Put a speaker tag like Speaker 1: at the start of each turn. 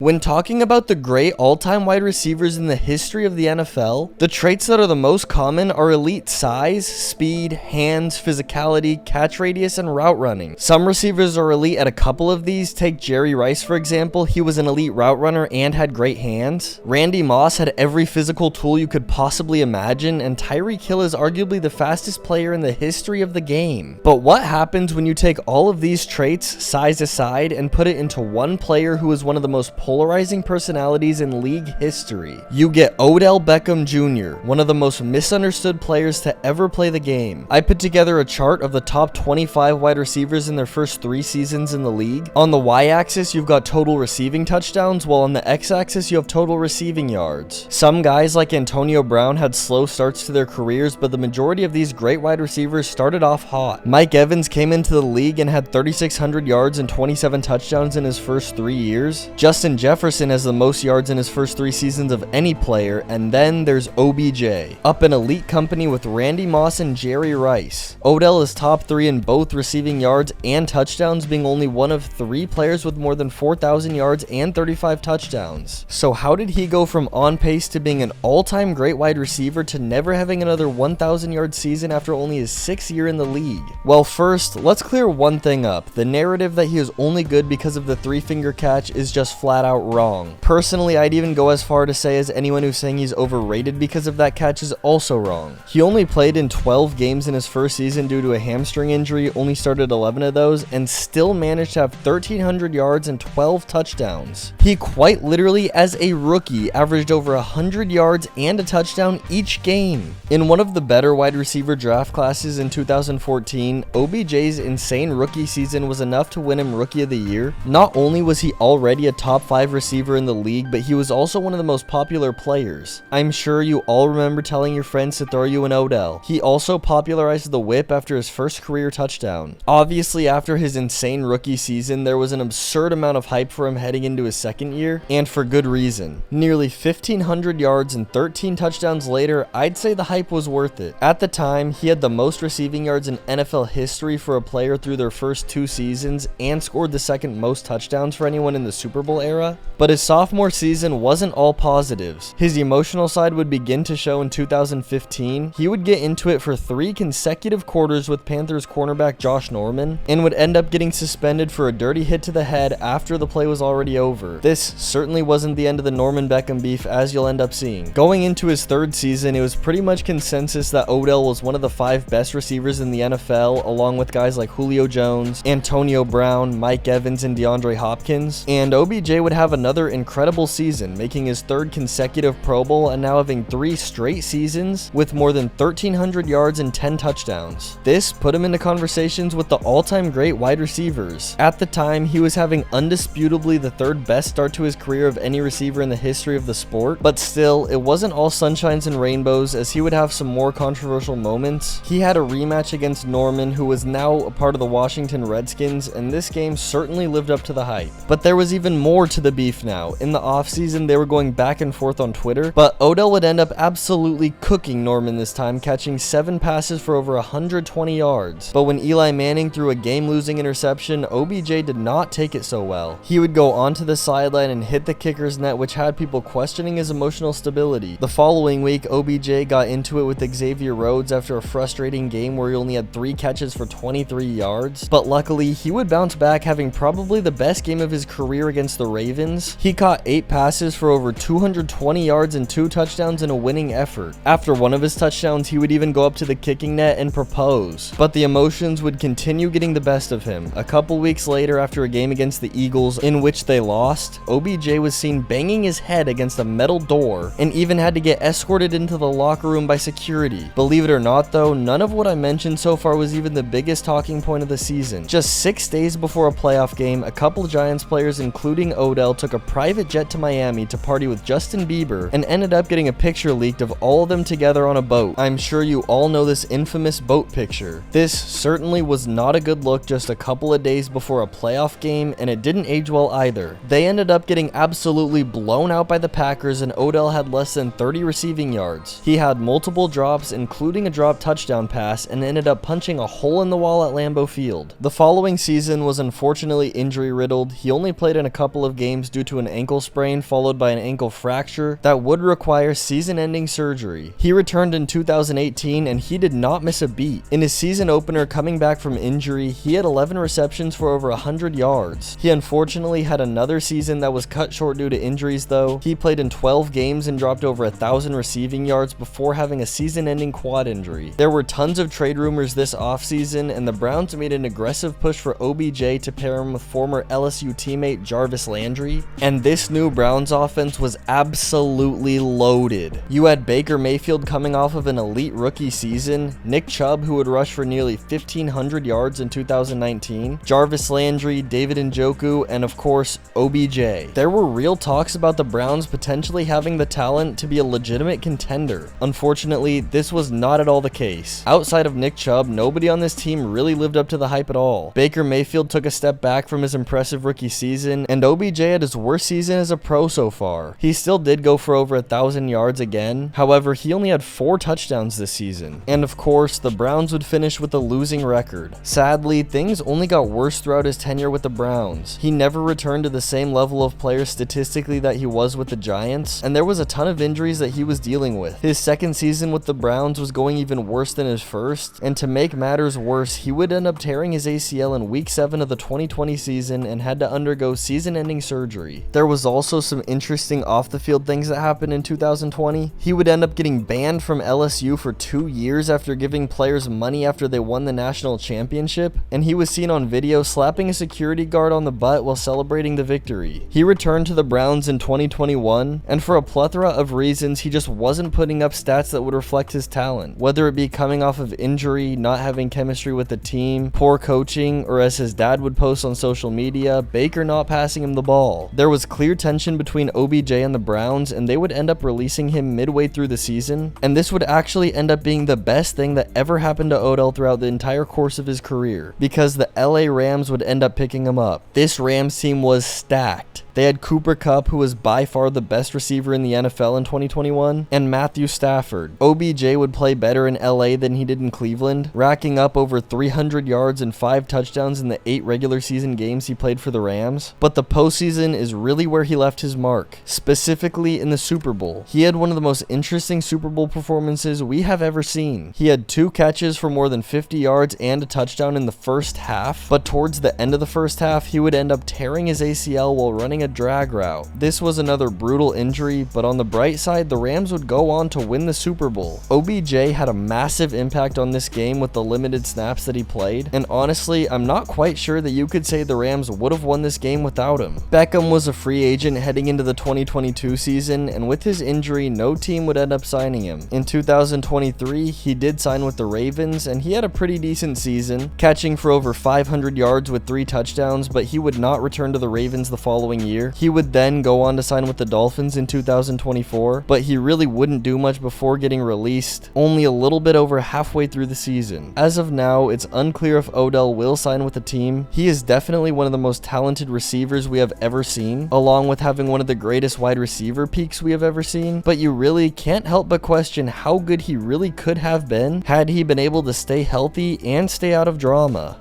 Speaker 1: When talking about the great all-time wide receivers in the history of the NFL, the traits that are the most common are elite size, speed, hands, physicality, catch radius, and route running. Some receivers are elite at a couple of these. Take Jerry Rice, for example. He was an elite route runner and had great hands. Randy Moss had every physical tool you could possibly imagine, and Tyreek Hill is arguably the fastest player in the history of the game. But what happens when you take all of these traits, size aside, and put it into one player who is one of the most polarizing personalities in league history? You get Odell Beckham Jr., one of the most misunderstood players to ever play the game. I put together a chart of the top 25 wide receivers in their first 3 seasons in the league. On the y-axis, you've got total receiving touchdowns, while on the x-axis, you have total receiving yards. Some guys like Antonio Brown had slow starts to their careers, but the majority of these great wide receivers started off hot. Mike Evans came into the league and had 3,600 yards and 27 touchdowns in his first 3 years. Justin Jefferson has the most yards in his first 3 seasons of any player, and then there's OBJ, up in elite company with Randy Moss and Jerry Rice. Odell is top 3 in both receiving yards and touchdowns, being only one of 3 players with more than 4,000 yards and 35 touchdowns. So how did he go from on pace to being an all-time great wide receiver to never having another 1,000 yard season after only his 6th year in the league? Well, first, let's clear one thing up. The narrative that he is only good because of the 3-finger catch is just flat out wrong. Personally, I'd even go as far to say as anyone who's saying he's overrated because of that catch is also wrong. He only played in 12 games in his first season due to a hamstring injury, only started 11 of those, and still managed to have 1,300 yards and 12 touchdowns. He quite literally, as a rookie, averaged over 100 yards and a touchdown each game. In one of the better wide receiver draft classes in 2014, OBJ's insane rookie season was enough to win him Rookie of the Year. Not only was he already a top 5 receiver in the league, but he was also one of the most popular players. I'm sure you all remember telling your friends to throw you an Odell. He also popularized the whip after his first career touchdown. Obviously, after his insane rookie season, there was an absurd amount of hype for him heading into his second year, and for good reason. Nearly 1,500 yards and 13 touchdowns later, I'd say the hype was worth it. At the time, he had the most receiving yards in NFL history for a player through their first 2 seasons, and scored the second most touchdowns for anyone in the Super Bowl era. But his sophomore season wasn't all positives. His emotional side would begin to show in 2015. He would get into it for 3 consecutive quarters with Panthers cornerback Josh Norman, and would end up getting suspended for a dirty hit to the head after the play was already over. This certainly wasn't the end of the Norman Beckham beef, as you'll end up seeing. Going into his 3rd season, it was pretty much consensus that Odell was one of the 5 best receivers in the NFL, along with guys like Julio Jones, Antonio Brown, Mike Evans, and DeAndre Hopkins. And OBJ would have another incredible season, making his 3rd consecutive Pro Bowl and now having 3 straight seasons with more than 1,300 yards and 10 touchdowns. This put him into conversations with the all-time great wide receivers. At the time, he was having undisputably the 3rd best start to his career of any receiver in the history of the sport, but still, it wasn't all sunshines and rainbows, as he would have some more controversial moments. He had a rematch against Norman, who was now a part of the Washington Redskins, and this game certainly lived up to the hype. But there was even more to the beef now. In the offseason, they were going back and forth on Twitter, but Odell would end up absolutely cooking Norman this time, catching 7 passes for over 120 yards. But when Eli Manning threw a game-losing interception, OBJ did not take it so well. He would go onto the sideline and hit the kicker's net, which had people questioning his emotional stability. The following week, OBJ got into it with Xavier Rhodes after a frustrating game where he only had 3 catches for 23 yards, but luckily, he would bounce back, having probably the best game of his career against the Ravens. He caught 8 passes for over 220 yards and 2 touchdowns in a winning effort. After one of his touchdowns, he would even go up to the kicking net and propose. But the emotions would continue getting the best of him. A couple weeks later, after a game against the Eagles in which they lost, OBJ was seen banging his head against a metal door and even had to get escorted into the locker room by security. Believe it or not though, none of what I mentioned so far was even the biggest talking point of the season. Just 6 days before a playoff game, a couple Giants players, including Odell, took a private jet to Miami to party with Justin Bieber and ended up getting a picture leaked of all of them together on a boat. I'm sure you all know this infamous boat picture. This certainly was not a good look just a couple of days before a playoff game, and it didn't age well either. They ended up getting absolutely blown out by the Packers, and Odell had less than 30 receiving yards. He had multiple drops, including a drop touchdown pass, and ended up punching a hole in the wall at Lambeau Field. The following season was unfortunately injury riddled. He only played in a couple of games due due to an ankle sprain followed by an ankle fracture that would require season-ending surgery. He returned in 2018 and he did not miss a beat. In his season opener coming back from injury, he had 11 receptions for over 100 yards. He unfortunately had another season that was cut short due to injuries though. He played in 12 games and dropped over 1,000 receiving yards before having a season-ending quad injury. There were tons of trade rumors this offseason, and the Browns made an aggressive push for OBJ to pair him with former LSU teammate Jarvis Landry, and this new Browns offense was absolutely loaded. You had Baker Mayfield coming off of an elite rookie season, Nick Chubb who would rush for nearly 1,500 yards in 2019, Jarvis Landry, David Njoku, and of course OBJ. There were real talks about the Browns potentially having the talent to be a legitimate contender. Unfortunately, this was not at all the case. Outside of Nick Chubb, nobody on this team really lived up to the hype at all. Baker Mayfield took a step back from his impressive rookie season, and OBJ had his worst season as a pro so far. He still did go for over 1,000 yards again, however, he only had 4 touchdowns this season. And of course, the Browns would finish with a losing record. Sadly, things only got worse throughout his tenure with the Browns. He never returned to the same level of player statistically that he was with the Giants, and there was a ton of injuries that he was dealing with. His second season with the Browns was going even worse than his first, and to make matters worse, he would end up tearing his ACL in week 7 of the 2020 season and had to undergo season-ending surgery. There was also some interesting off-the-field things that happened in 2020. He would end up getting banned from LSU for 2 years after giving players money after they won the national championship, and he was seen on video slapping a security guard on the butt while celebrating the victory. He returned to the Browns in 2021, and for a plethora of reasons, he just wasn't putting up stats that would reflect his talent, whether it be coming off of injury, not having chemistry with the team, poor coaching, or as his dad would post on social media, Baker not passing him the ball. There was clear tension between OBJ and the Browns, and they would end up releasing him midway through the season, and this would actually end up being the best thing that ever happened to Odell throughout the entire course of his career, because the LA Rams would end up picking him up. This Rams team was stacked. They had Cooper Kupp, who was by far the best receiver in the NFL in 2021, and Matthew Stafford. OBJ would play better in LA than he did in Cleveland, racking up over 300 yards and 5 touchdowns in the 8 regular season games he played for the Rams. But the postseason is really where he left his mark, specifically in the Super Bowl. He had one of the most interesting Super Bowl performances we have ever seen. He had 2 catches for more than 50 yards and a touchdown in the first half, but towards the end of the first half, he would end up tearing his ACL while running a drag route. This was another brutal injury, but on the bright side, the Rams would go on to win the Super Bowl. OBJ had a massive impact on this game with the limited snaps that he played, and honestly, I'm not quite sure that you could say the Rams would have won this game without him. Beckham was a free agent heading into the 2022 season, and with his injury, no team would end up signing him. In 2023, he did sign with the Ravens, and he had a pretty decent season, catching for over 500 yards with 3 touchdowns, but he would not return to the Ravens the following year. He would then go on to sign with the Dolphins in 2024, but he really wouldn't do much before getting released, only a little bit over halfway through the season. As of now, it's unclear if Odell will sign with the team. He is definitely one of the most talented receivers we have ever seen, along with having one of the greatest wide receiver peaks we have ever seen, but you really can't help but question how good he really could have been had he been able to stay healthy and stay out of drama.